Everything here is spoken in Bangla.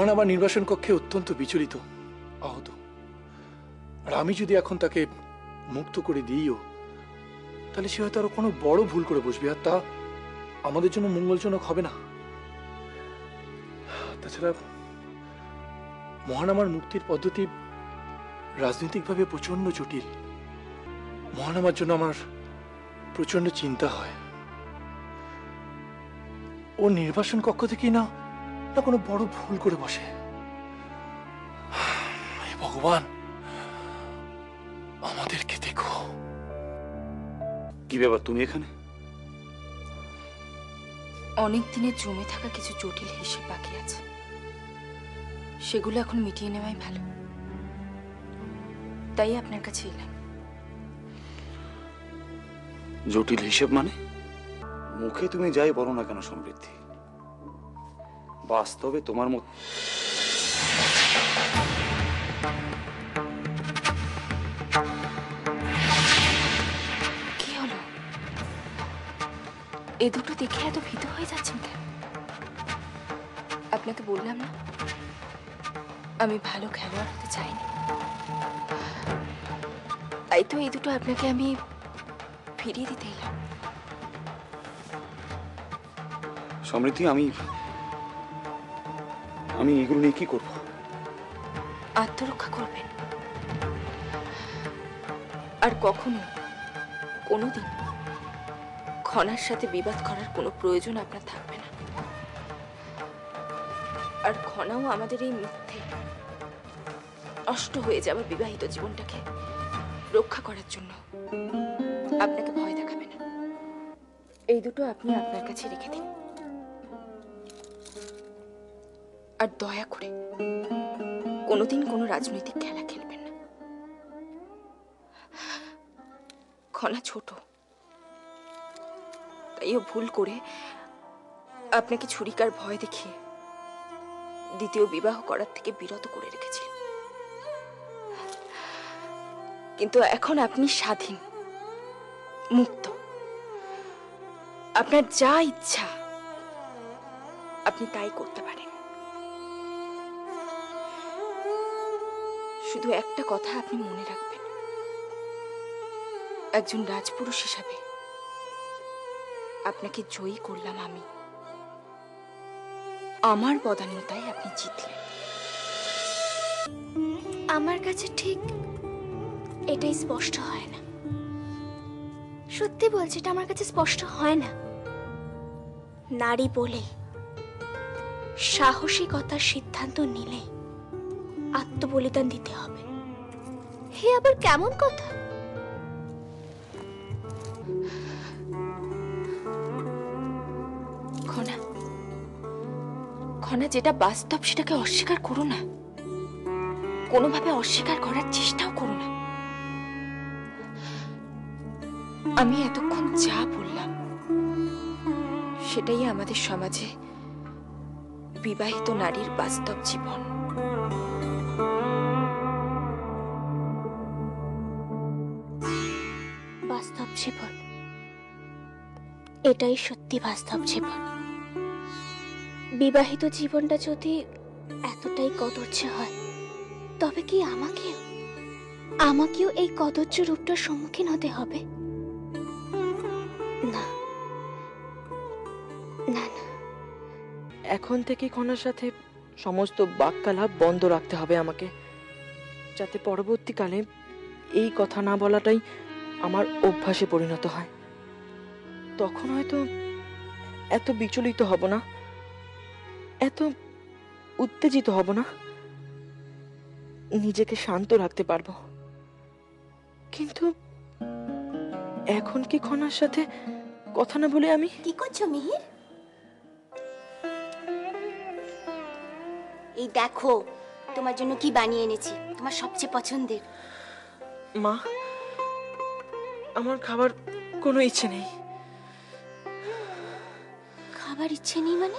মোহন আমার নির্বাসন কক্ষে অত্যন্ত বিচলিত, আহত। আর আমি যদি এখন তাকে মুক্ত করে দিইও, তাহলে সে হয়তো আরো কোনো বড় ভুল করে বসবে, আর তা আমাদের জন্য মঙ্গলজনক হবে না। তাছাড়া মোহন আমার মুক্তির পদ্ধতি রাজনৈতিকভাবে প্রচন্ড জটিল। মোহন আমার জন্য আমার প্রচন্ড চিন্তা হয়। ও নির্বাসন কক্ষ থেকেই না কোনো বড় ভুল করে বসে। ভগবান, আমাদেরকে দেখো। কি ব্যাপার, তুমি এখানে? অনেক দিনের জমে থাকা কিছু জটিল হিসেব বাকি আছে, সেগুলো এখন মিটিয়ে নেওয়াই ভালো। তাই আপনার কাছে এলাম। জটিল হিসেব মানে? মুখে তুমি যাই বলো না কেন সমৃদ্ধি, বাস্তবে তোমার মত কি হলো? এ দুটো দেখে এত ভীত হয়ে যাচ্ছেন কেন? আপনাকে বললাম না আমি ভালো খেলোয়াড় হতে চাইনি, তাই তো এই দুটো আপনাকে আমি ফিরিয়ে দিতে এলাম। সমৃদ্ধি, আমি এগুলো নিয়ে কি করব? আত্মরক্ষা করবেন, আর কখনো কোনোদিন খনার সাথে বিবাদ করার কোনো প্রয়োজন আপনার থাকবে না। আর খনাও আমাদের এই মিথ্যে নষ্ট হয়ে যাওয়া বিবাহিত জীবনটাকে রক্ষা করার জন্য আপনাকে ভয় দেখাবে না। এই দুটো আপনি আপনার কাছে রেখে দিন, আর দয়া করে কোনোদিন কোনো রাজনৈতিক খেলা খেলবেন না। খনা ছোট, তাই ও ভুল করে আপনাকে ছুরিকার ভয় দেখিয়ে দ্বিতীয় বিবাহ করার থেকে বিরত করে রেখেছিল। কিন্তু এখন আপনি স্বাধীন, মুক্ত। আপনার যা ইচ্ছা আপনি তাই করতে পারেন। শুধু একটা কথা আপনি মনে রাখবেন, একজন রাজপুরুষ হিসাবে আপনাকে জয়ী করলাম আমি, আমার বদান্যতায় আপনি জিতলেন। আমার কাছে ঠিক এটাই স্পষ্ট হয় না। সত্যি বলছি, এটা আমার কাছে স্পষ্ট হয় না। নারী বলে সাহসিকতার সিদ্ধান্ত নিলে আত্মবলিদান দিতে হবে, হে আবার কেমন কথা? খনা, খনা, যেটা বাস্তব সেটাকে অস্বীকার করো না, কোনোভাবে অস্বীকার করার চেষ্টাও করো না। আমি এতক্ষণ যা বললাম সেটাই আমাদের সমাজে বিবাহিত নারীর বাস্তব জীবন। বাস্তব জীবন, এটাই সত্যি বাস্তব জীবন। বিবাহিত জীবনটা যদি এতটাই কদর্য হয়, তবে কি আমাকেও এই কদর্য রূপটার সম্মুখীন হতে হবে? না না না, এখন থেকে খনার সাথে সমস্ত বাক্যালাপ বন্ধ রাখতে হবে আমাকে, যাতে পরবর্তীকালে এই কথা না বলাটাই আমার অভ্যাসে পরিণত হয়। তখন হয়তো এত বিচলিত হব না, এত উত্তেজিত হব না, নিজেকে শান্ত রাখতে পারবো। কিন্তু এখন কি খনার সাথে কথা না বলে আমি কি করছো মিহির? এই দেখো তোমার জন্য কি বানিয়ে এনেছি, তোমার সবচেয়ে পছন্দের। মা, আমার খাবার কোনো ইচ্ছে নেই। খাবার ইচ্ছে নেই মানে?